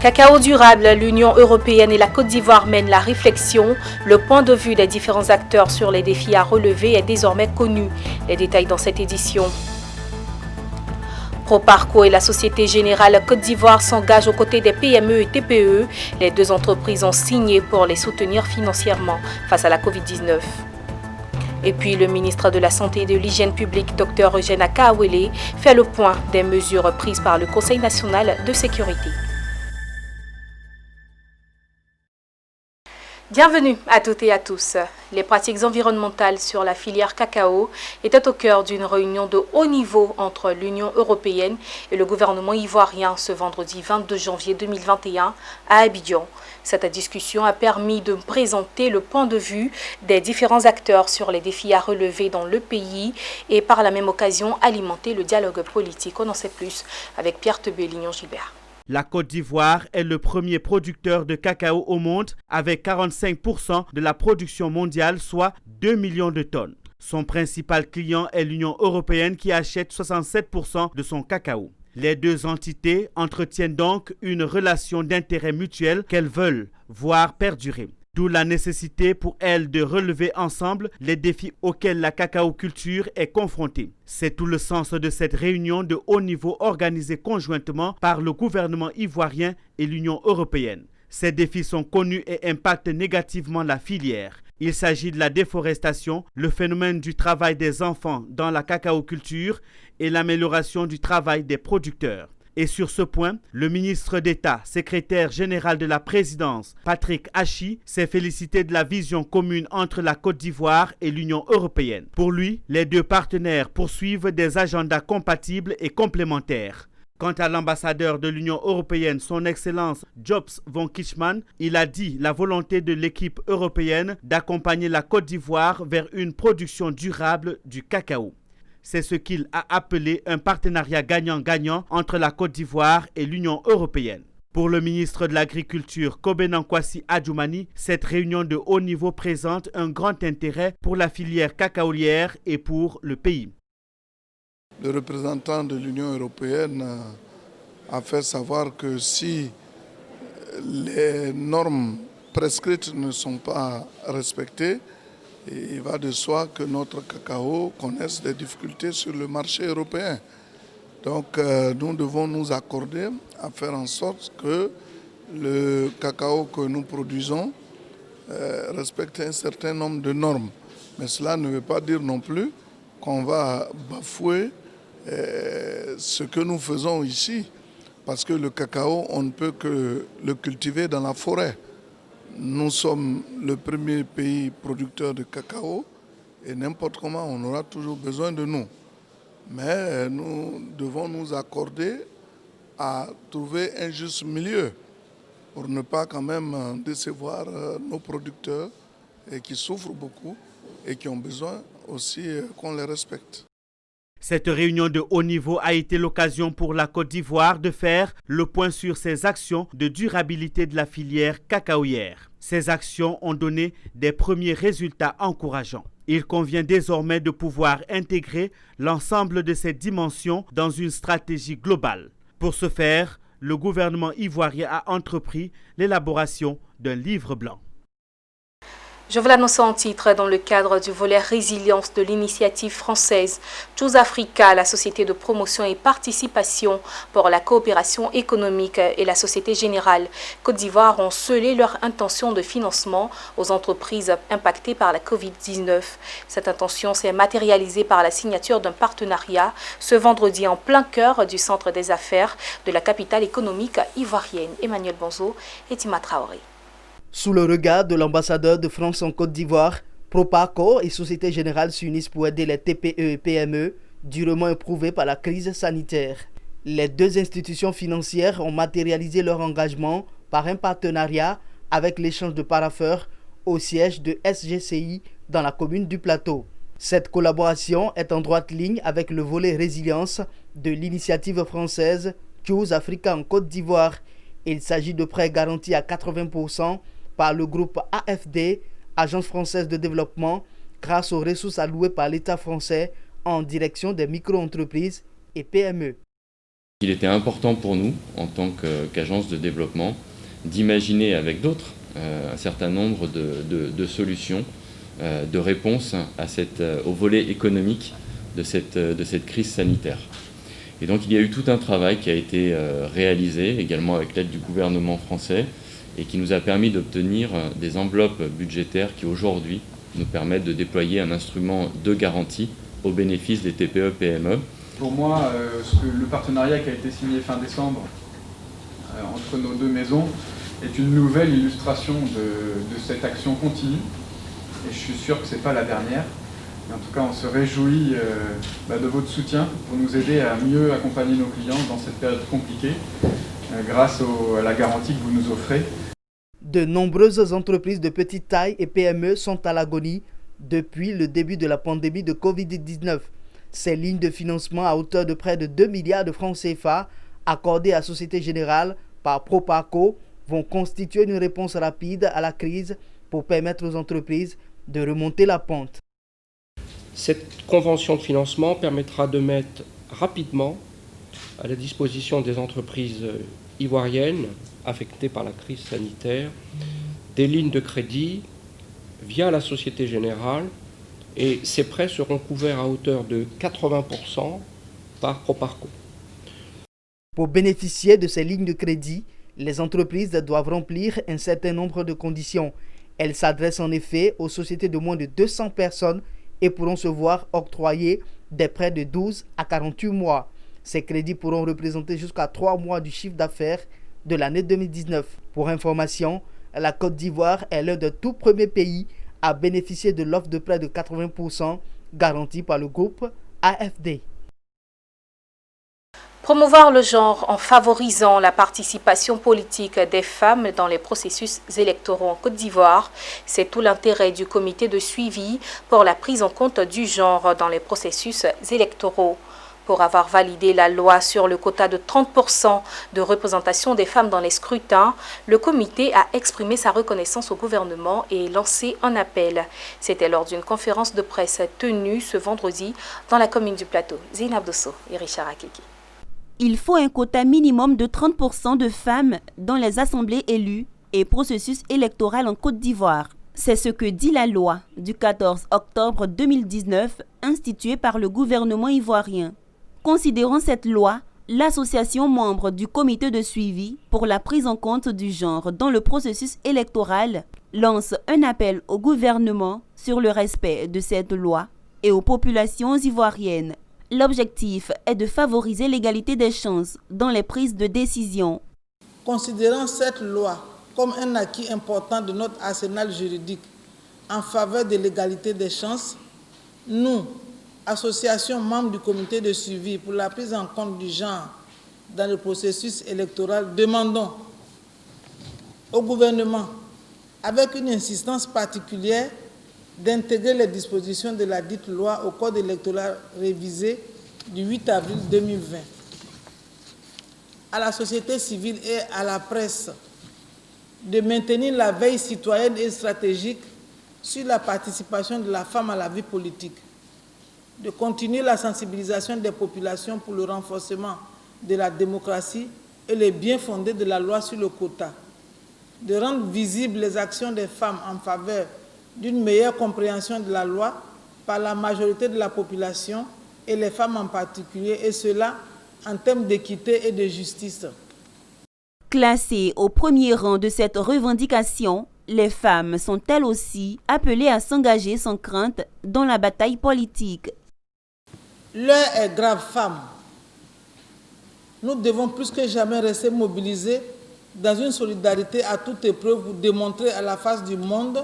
Cacao durable, l'Union européenne et la Côte d'Ivoire mènent la réflexion. Le point de vue des différents acteurs sur les défis à relever est désormais connu. Les détails dans cette édition. Proparco et la Société Générale Côte d'Ivoire s'engagent aux côtés des PME et TPE. Les deux entreprises ont signé pour les soutenir financièrement face à la Covid-19. Et puis le ministre de la Santé et de l'Hygiène publique, Dr Eugène Akaawele, fait le point des mesures prises par le Conseil national de sécurité. Bienvenue à toutes et à tous. Les pratiques environnementales sur la filière cacao étaient au cœur d'une réunion de haut niveau entre l'Union européenne et le gouvernement ivoirien ce vendredi 22 janvier 2021 à Abidjan. Cette discussion a permis de présenter le point de vue des différents acteurs sur les défis à relever dans le pays et par la même occasion alimenter le dialogue politique. On en sait plus avec Pierre Tebé-Lignon-Gilbert. La Côte d'Ivoire est le premier producteur de cacao au monde avec 45% de la production mondiale, soit 2 millions de tonnes. Son principal client est l'Union européenne qui achète 67% de son cacao. Les deux entités entretiennent donc une relation d'intérêt mutuel qu'elles veulent voir perdurer. D'où la nécessité pour elles de relever ensemble les défis auxquels la cacaoculture est confrontée. C'est tout le sens de cette réunion de haut niveau organisée conjointement par le gouvernement ivoirien et l'Union européenne. Ces défis sont connus et impactent négativement la filière. Il s'agit de la déforestation, le phénomène du travail des enfants dans la cacaoculture et l'amélioration du travail des producteurs. Et sur ce point, le ministre d'État, secrétaire général de la présidence, Patrick Achi, s'est félicité de la vision commune entre la Côte d'Ivoire et l'Union européenne. Pour lui, les deux partenaires poursuivent des agendas compatibles et complémentaires. Quant à l'ambassadeur de l'Union européenne, son Excellence Jobs von Kichman, il a dit la volonté de l'équipe européenne d'accompagner la Côte d'Ivoire vers une production durable du cacao. C'est ce qu'il a appelé un partenariat gagnant-gagnant entre la Côte d'Ivoire et l'Union européenne. Pour le ministre de l'Agriculture, Kobena Nkwasi Adjoumani, cette réunion de haut niveau présente un grand intérêt pour la filière cacaolière et pour le pays. Le représentant de l'Union européenne a fait savoir que si les normes prescrites ne sont pas respectées, il va de soi que notre cacao connaisse des difficultés sur le marché européen. Donc nous devons nous accorder à faire en sorte que le cacao que nous produisons respecte un certain nombre de normes. Mais cela ne veut pas dire non plus qu'on va bafouer ce que nous faisons ici. Parce que le cacao, on ne peut que le cultiver dans la forêt. Nous sommes le premier pays producteur de cacao et n'importe comment, on aura toujours besoin de nous. Mais nous devons nous accorder à trouver un juste milieu pour ne pas quand même décevoir nos producteurs et qui souffrent beaucoup et qui ont besoin aussi qu'on les respecte. Cette réunion de haut niveau a été l'occasion pour la Côte d'Ivoire de faire le point sur ses actions de durabilité de la filière cacaoyère. Ces actions ont donné des premiers résultats encourageants. Il convient désormais de pouvoir intégrer l'ensemble de ces dimensions dans une stratégie globale. Pour ce faire, le gouvernement ivoirien a entrepris l'élaboration d'un livre blanc. Je vous l'annonce en titre dans le cadre du volet résilience de l'initiative française Choose Africa, la société de promotion et participation pour la coopération économique et la Société Générale Côte d'Ivoire ont scellé leur intention de financement aux entreprises impactées par la Covid-19. Cette intention s'est matérialisée par la signature d'un partenariat ce vendredi en plein cœur du centre des affaires de la capitale économique ivoirienne. Emmanuel Bonzo et Tima Traoré. Sous le regard de l'ambassadeur de France en Côte d'Ivoire, Proparco et Société Générale s'unissent pour aider les TPE et PME durement éprouvés par la crise sanitaire. Les deux institutions financières ont matérialisé leur engagement par un partenariat avec l'échange de parapheurs au siège de SGCI dans la commune du Plateau. Cette collaboration est en droite ligne avec le volet résilience de l'initiative française Choose Africa en Côte d'Ivoire. Il s'agit de prêts garantis à 80% par le groupe AFD, Agence française de développement, grâce aux ressources allouées par l'État français en direction des micro-entreprises et PME. Il était important pour nous, en tant qu'agence de développement, d'imaginer avec d'autres un certain nombre de solutions, de réponses au volet économique de cette crise sanitaire. Et donc il y a eu tout un travail qui a été réalisé, également avec l'aide du gouvernement français, et qui nous a permis d'obtenir des enveloppes budgétaires qui aujourd'hui nous permettent de déployer un instrument de garantie au bénéfice des TPE-PME. Pour moi, le partenariat qui a été signé fin décembre entre nos deux maisons est une nouvelle illustration de cette action continue. Et je suis sûr que ce n'est pas la dernière. Mais en tout cas, on se réjouit de votre soutien pour nous aider à mieux accompagner nos clients dans cette période compliquée grâce à la garantie que vous nous offrez. De nombreuses entreprises de petite taille et PME sont à l'agonie depuis le début de la pandémie de Covid-19. Ces lignes de financement à hauteur de près de 2 milliards de francs CFA accordées à Société Générale par Proparco vont constituer une réponse rapide à la crise pour permettre aux entreprises de remonter la pente. Cette convention de financement permettra de mettre rapidement à la disposition des entreprises ivoiriennes affectées par la crise sanitaire des lignes de crédit via la Société Générale, et ces prêts seront couverts à hauteur de 80% par Proparco. Pour bénéficier de ces lignes de crédit, les entreprises doivent remplir un certain nombre de conditions. Elles s'adressent en effet aux sociétés de moins de 200 personnes et pourront se voir octroyer des prêts de 12 à 48 mois. Ces crédits pourront représenter jusqu'à 3 mois du chiffre d'affaires de l'année 2019. Pour information, la Côte d'Ivoire est l'un des tout premiers pays à bénéficier de l'offre de prêt de 80% garantie par le groupe AFD. Promouvoir le genre en favorisant la participation politique des femmes dans les processus électoraux en Côte d'Ivoire, c'est tout l'intérêt du comité de suivi pour la prise en compte du genre dans les processus électoraux. Pour avoir validé la loi sur le quota de 30% de représentation des femmes dans les scrutins, le comité a exprimé sa reconnaissance au gouvernement et lancé un appel. C'était lors d'une conférence de presse tenue ce vendredi dans la commune du Plateau. Zainab Dosso et Richard Akiki. Il faut un quota minimum de 30% de femmes dans les assemblées élues et processus électoral en Côte d'Ivoire. C'est ce que dit la loi du 14 octobre 2019 instituée par le gouvernement ivoirien. Considérant cette loi, l'association membre du comité de suivi pour la prise en compte du genre dans le processus électoral lance un appel au gouvernement sur le respect de cette loi et aux populations ivoiriennes. L'objectif est de favoriser l'égalité des chances dans les prises de décision. Considérant cette loi comme un acquis important de notre arsenal juridique en faveur de l'égalité des chances, nous, association membre du comité de suivi pour la prise en compte du genre dans le processus électoral, demandons au gouvernement, avec une insistance particulière, d'intégrer les dispositions de la dite loi au code électoral révisé du 8 avril 2020. À la société civile et à la presse de maintenir la veille citoyenne et stratégique sur la participation de la femme à la vie politique, de continuer la sensibilisation des populations pour le renforcement de la démocratie et les biens fondés de la loi sur le quota, de rendre visibles les actions des femmes en faveur d'une meilleure compréhension de la loi par la majorité de la population et les femmes en particulier, et cela en termes d'équité et de justice. Classées au premier rang de cette revendication, les femmes sont elles aussi appelées à s'engager sans crainte dans la bataille politique. L'heure est grave, femmes. Nous devons plus que jamais rester mobilisés dans une solidarité à toute épreuve pour démontrer à la face du monde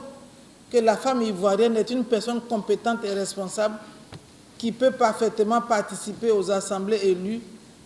que la femme ivoirienne est une personne compétente et responsable qui peut parfaitement participer aux assemblées élues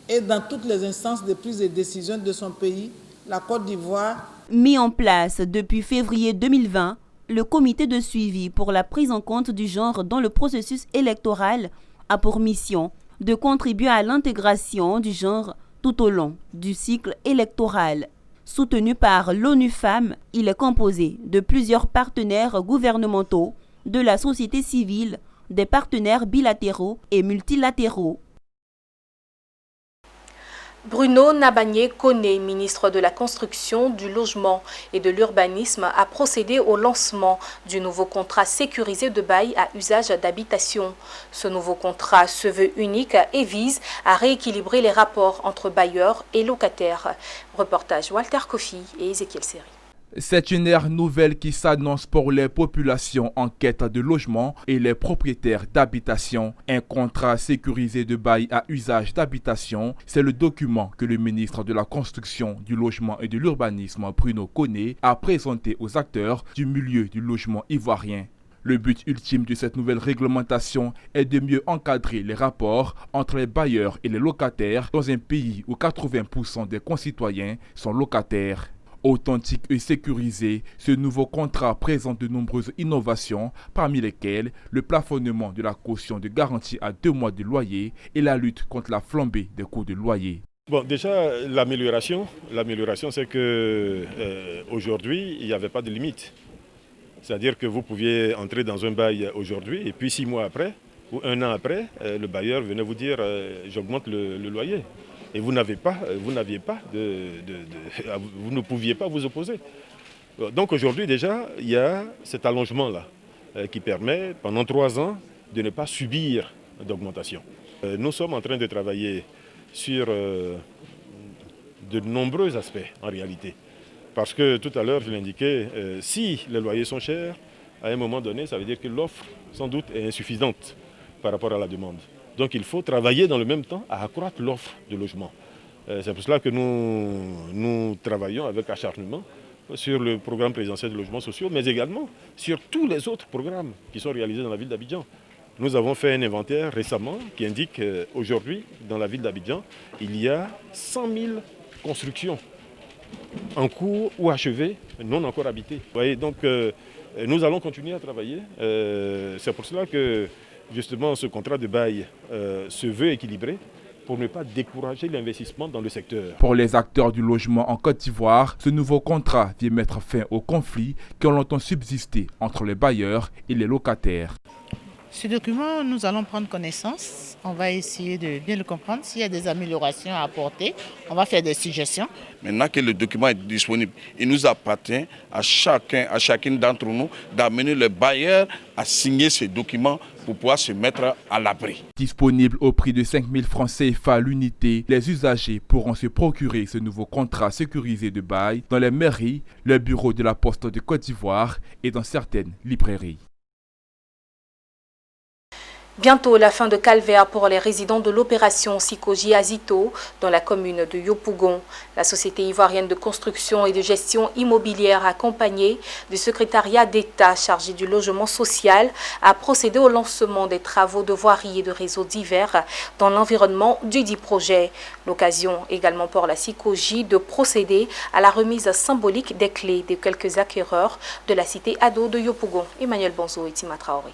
et dans toutes les instances de prise de décision de son pays, la Côte d'Ivoire. Mis en place depuis février 2020, le comité de suivi pour la prise en compte du genre dans le processus électoral a pour mission de contribuer à l'intégration du genre tout au long du cycle électoral. Soutenu par l'ONU Femmes, il est composé de plusieurs partenaires gouvernementaux, de la société civile, des partenaires bilatéraux et multilatéraux. Bruno Nabagné-Koné, ministre de la Construction, du Logement et de l'Urbanisme, a procédé au lancement du nouveau contrat sécurisé de bail à usage d'habitation. Ce nouveau contrat se veut unique et vise à rééquilibrer les rapports entre bailleurs et locataires. Reportage Walter Kofi et Ezekiel Seri. C'est une ère nouvelle qui s'annonce pour les populations en quête de logement et les propriétaires d'habitation. Un contrat sécurisé de bail à usage d'habitation, c'est le document que le ministre de la Construction, du Logement et de l'Urbanisme, Bruno Koné, a présenté aux acteurs du milieu du logement ivoirien. Le but ultime de cette nouvelle réglementation est de mieux encadrer les rapports entre les bailleurs et les locataires dans un pays où 80% des concitoyens sont locataires. Authentique et sécurisé, ce nouveau contrat présente de nombreuses innovations, parmi lesquelles le plafonnement de la caution de garantie à 2 mois de loyer et la lutte contre la flambée des coûts de loyer. Bon, déjà, l'amélioration, c'est que aujourd'hui, il n'y avait pas de limite. C'est-à-dire que vous pouviez entrer dans un bail aujourd'hui et puis 6 mois après ou 1 an après, le bailleur venait vous dire j'augmente le loyer. Et vous ne pouviez pas vous opposer. Donc aujourd'hui déjà, il y a cet allongement-là qui permet pendant 3 ans de ne pas subir d'augmentation. Nous sommes en train de travailler sur de nombreux aspects en réalité. Parce que tout à l'heure, je l'indiquais, si les loyers sont chers, à un moment donné, ça veut dire que l'offre sans doute est insuffisante par rapport à la demande. Donc il faut travailler dans le même temps à accroître l'offre de logement. C'est pour cela que nous travaillons avec acharnement sur le programme présidentiel de logements sociaux, mais également sur tous les autres programmes qui sont réalisés dans la ville d'Abidjan. Nous avons fait un inventaire récemment qui indique qu'aujourd'hui, dans la ville d'Abidjan, il y a 100 000 constructions en cours ou achevées, non encore habitées. Vous voyez, donc nous allons continuer à travailler. C'est pour cela que justement, ce contrat de bail se veut équilibré pour ne pas décourager l'investissement dans le secteur. Pour les acteurs du logement en Côte d'Ivoire, ce nouveau contrat vient mettre fin aux conflits qui ont longtemps subsisté entre les bailleurs et les locataires. Ce document, nous allons prendre connaissance. On va essayer de bien le comprendre. S'il y a des améliorations à apporter, on va faire des suggestions. Maintenant que le document est disponible, il nous appartient à chacune d'entre nous d'amener le bailleur à signer ce document pour pouvoir se mettre à l'abri. Disponible au prix de 5 000 francs CFA l'unité, les usagers pourront se procurer ce nouveau contrat sécurisé de bail dans les mairies, le bureau de la Poste de Côte d'Ivoire et dans certaines librairies. Bientôt la fin de calvaire pour les résidents de l'opération Sikoji Azito dans la commune de Yopougon. La société ivoirienne de construction et de gestion immobilière accompagnée du secrétariat d'État chargé du logement social a procédé au lancement des travaux de voirie et de réseaux divers dans l'environnement du dit projet. L'occasion également pour la Sikoji de procéder à la remise symbolique des clés de quelques acquéreurs de la cité ado de Yopougon. Emmanuel Bonzo et Tima Traoré.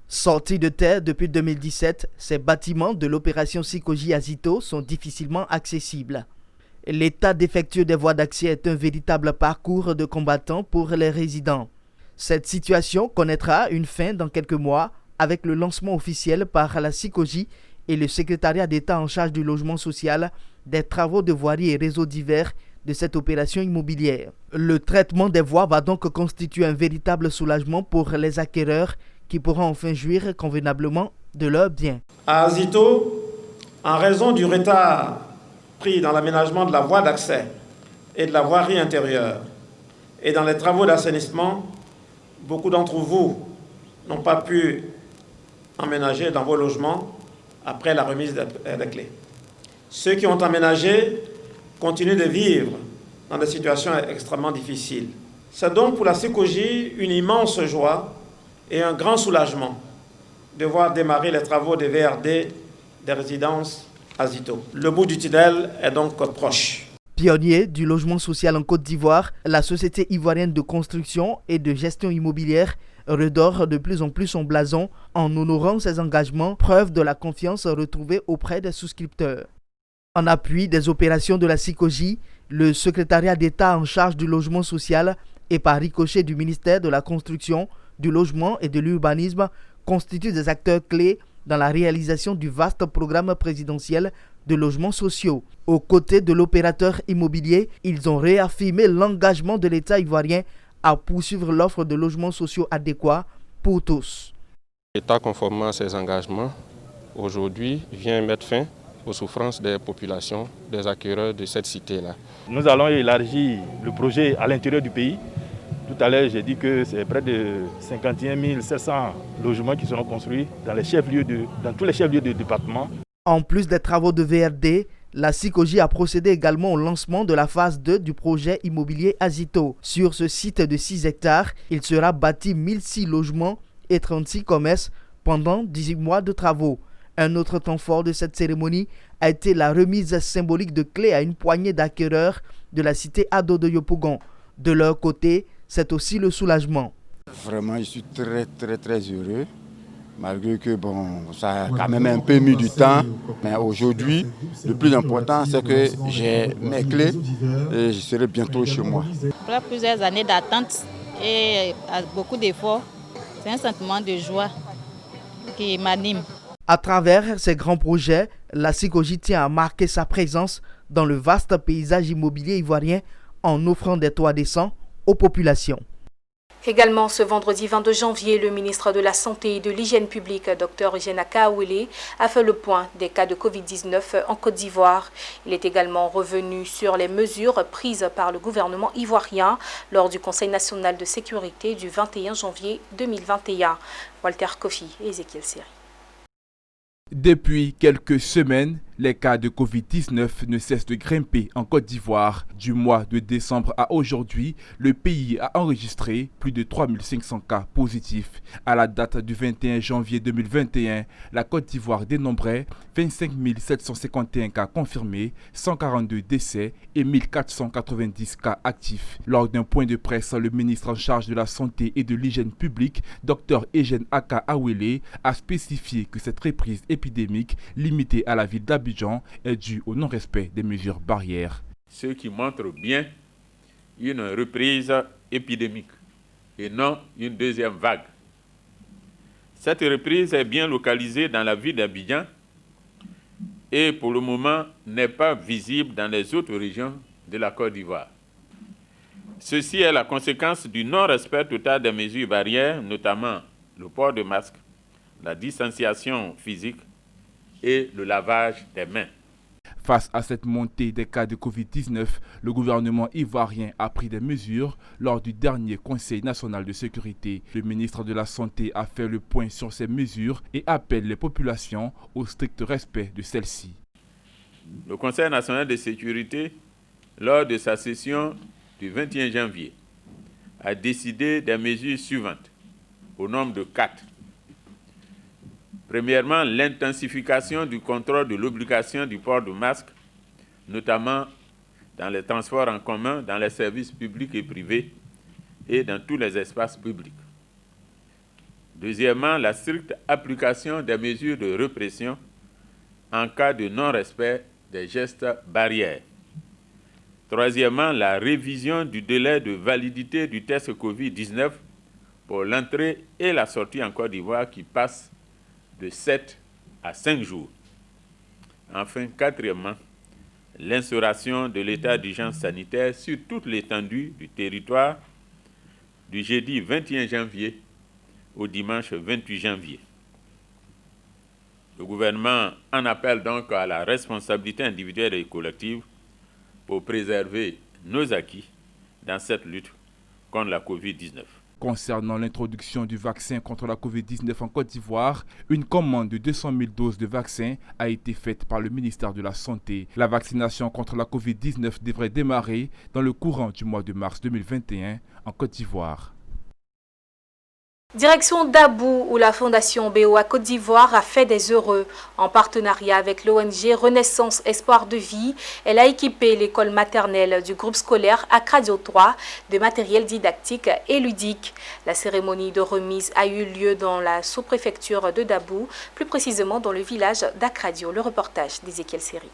Sortis de terre depuis 2017, ces bâtiments de l'opération Sikoji Azito sont difficilement accessibles. L'état défectueux des voies d'accès est un véritable parcours de combattant pour les résidents. Cette situation connaîtra une fin dans quelques mois avec le lancement officiel par la Sikoji et le secrétariat d'État en charge du logement social des travaux de voirie et réseaux divers de cette opération immobilière. Le traitement des voies va donc constituer un véritable soulagement pour les acquéreurs qui pourront enfin jouir convenablement de leurs biens. À Azito, en raison du retard pris dans l'aménagement de la voie d'accès et de la voirie intérieure et dans les travaux d'assainissement, beaucoup d'entre vous n'ont pas pu emménager dans vos logements après la remise des clés. Ceux qui ont emménagé continuent de vivre dans des situations extrêmement difficiles. C'est donc pour la Sikoji une immense joie et un grand soulagement de voir démarrer les travaux de VRD des résidences Azito. Le bout du tunnel est donc proche. Pionnier du logement social en Côte d'Ivoire, la société ivoirienne de construction et de gestion immobilière redore de plus en plus son blason en honorant ses engagements, preuve de la confiance retrouvée auprès des souscripteurs. En appui des opérations de la Sikoji, le secrétariat d'État en charge du logement social et par ricochet du ministère de la Construction, du Logement et de l'Urbanisme constituent des acteurs clés dans la réalisation du vaste programme présidentiel de logements sociaux. Aux côtés de l'opérateur immobilier, ils ont réaffirmé l'engagement de l'État ivoirien à poursuivre l'offre de logements sociaux adéquats pour tous. L'État, conformément à ses engagements, aujourd'hui vient mettre fin aux souffrances des populations, des acquéreurs de cette cité-là. Nous allons élargir le projet à l'intérieur du pays. Tout à l'heure, j'ai dit que c'est près de 51 700 logements qui seront construits dans tous les chefs-lieux de département. En plus des travaux de VRD, la SICOGI a procédé également au lancement de la phase 2 du projet immobilier Azito. Sur ce site de 6 hectares, il sera bâti 1006 logements et 36 commerces pendant 18 mois de travaux. Un autre temps fort de cette cérémonie a été la remise symbolique de clés à une poignée d'acquéreurs de la cité Ado de Yopougon. De leur côté, c'est aussi le soulagement. Vraiment, je suis très heureux. Malgré que ça a quand même un peu mis du temps. Mais aujourd'hui, le plus important, c'est que j'ai mes clés et je serai bientôt chez moi. Après plusieurs années d'attente et beaucoup d'efforts, c'est un sentiment de joie qui m'anime. À travers ces grands projets, la SICOGI tient à marquer sa présence dans le vaste paysage immobilier ivoirien en offrant des toits décents aux populations. Également, ce vendredi 22 janvier, le ministre de la Santé et de l'Hygiène publique, Dr Eugène Akaouele, a fait le point des cas de Covid-19 en Côte d'Ivoire. Il est également revenu sur les mesures prises par le gouvernement ivoirien lors du Conseil national de sécurité du 21 janvier 2021. Walter Kofi et Ezekiel Seri. Depuis quelques semaines, les cas de Covid-19 ne cessent de grimper en Côte d'Ivoire. Du mois de décembre à aujourd'hui, le pays a enregistré plus de 3500 cas positifs. À la date du 21 janvier 2021, la Côte d'Ivoire dénombrait 25 751 cas confirmés, 142 décès et 1490 cas actifs. Lors d'un point de presse, le ministre en charge de la Santé et de l'Hygiène publique, Dr Eugène Akaouele, a spécifié que cette reprise épidémique limitée à la ville d'Abidjan est due au non-respect des mesures barrières. Ce qui montre bien une reprise épidémique et non une deuxième vague. Cette reprise est bien localisée dans la ville d'Abidjan et pour le moment n'est pas visible dans les autres régions de la Côte d'Ivoire. Ceci est la conséquence du non-respect total des mesures barrières, notamment le port de masque, la distanciation physique et le lavage des mains. Face à cette montée des cas de Covid-19, le gouvernement ivoirien a pris des mesures lors du dernier Conseil national de sécurité. Le ministre de la Santé a fait le point sur ces mesures et appelle les populations au strict respect de celles-ci. Le Conseil national de sécurité, lors de sa session du 21 janvier, a décidé des mesures suivantes, au nombre de 4. Premièrement, l'intensification du contrôle de l'obligation du port de masque, notamment dans les transports en commun, dans les services publics et privés et dans tous les espaces publics. Deuxièmement, la stricte application des mesures de répression en cas de non-respect des gestes barrières. Troisièmement, la révision du délai de validité du test Covid-19 pour l'entrée et la sortie en Côte d'Ivoire qui passe de 7 à 5 jours. Enfin, quatrièmement, l'instauration de l'état d'urgence sanitaire sur toute l'étendue du territoire du jeudi 21 janvier au dimanche 28 janvier. Le gouvernement en appelle donc à la responsabilité individuelle et collective pour préserver nos acquis dans cette lutte contre la Covid-19. Concernant l'introduction du vaccin contre la Covid-19 en Côte d'Ivoire, une commande de 200 000 doses de vaccins a été faite par le ministère de la Santé. La vaccination contre la Covid-19 devrait démarrer dans le courant du mois de mars 2021 en Côte d'Ivoire. Direction Dabou, où la Fondation BOA Côte d'Ivoire a fait des heureux. En partenariat avec l'ONG Renaissance Espoir de Vie, elle a équipé l'école maternelle du groupe scolaire Akradio 3 de matériel didactique et ludique. La cérémonie de remise a eu lieu dans la sous-préfecture de Dabou, plus précisément dans le village d'Akradio. Le reportage d'Ezekiel Seri.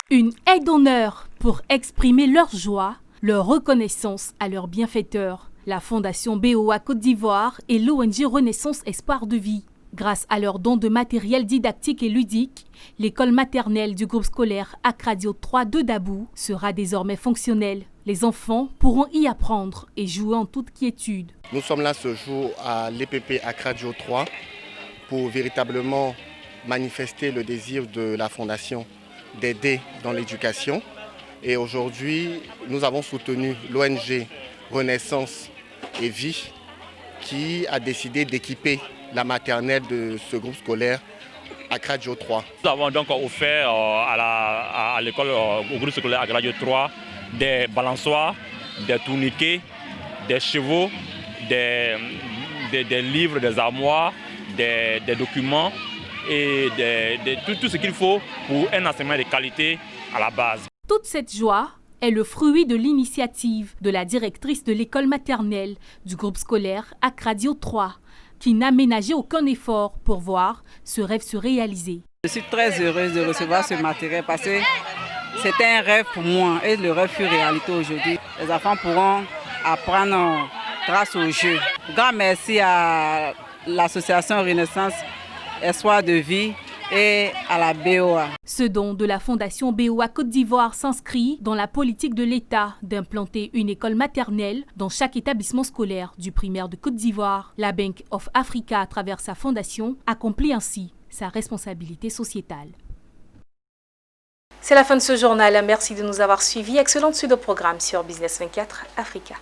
Une aide d'honneur pour exprimer leur joie, leur reconnaissance à leurs bienfaiteurs. La Fondation BOA Côte d'Ivoire et l'ONG Renaissance Espoir de Vie. Grâce à leurs dons de matériel didactique et ludique, l'école maternelle du groupe scolaire Akradio 3 de Dabou sera désormais fonctionnelle. Les enfants pourront y apprendre et jouer en toute quiétude. Nous sommes là ce jour à l'EPP Akradio 3 pour véritablement manifester le désir de la Fondation d'aider dans l'éducation. Et aujourd'hui, nous avons soutenu l'ONG Renaissance et Vie qui a décidé d'équiper la maternelle de ce groupe scolaire Akradio 3. Nous avons donc offert à l'école, au groupe scolaire Akradio 3, des balançoires, des tourniquets, des chevaux, des livres, des armoires, des documents et tout ce qu'il faut pour un enseignement de qualité à la base. Toute cette joie est le fruit de l'initiative de la directrice de l'école maternelle du groupe scolaire Akradio 3, qui n'a ménagé aucun effort pour voir ce rêve se réaliser. Je suis très heureuse de recevoir ce matériel parce que c'était un rêve pour moi et le rêve fut réalité aujourd'hui. Les enfants pourront apprendre grâce au jeu. Grand merci à l'association Renaissance Espoir de Vie et à la BOA. Ce don de la Fondation BOA Côte d'Ivoire s'inscrit dans la politique de l'État d'implanter une école maternelle dans chaque établissement scolaire du primaire de Côte d'Ivoire. La Bank of Africa, à travers sa fondation, accomplit ainsi sa responsabilité sociétale. C'est la fin de ce journal. Merci de nous avoir suivis. Excellente suite au programme sur Business 24 Africa.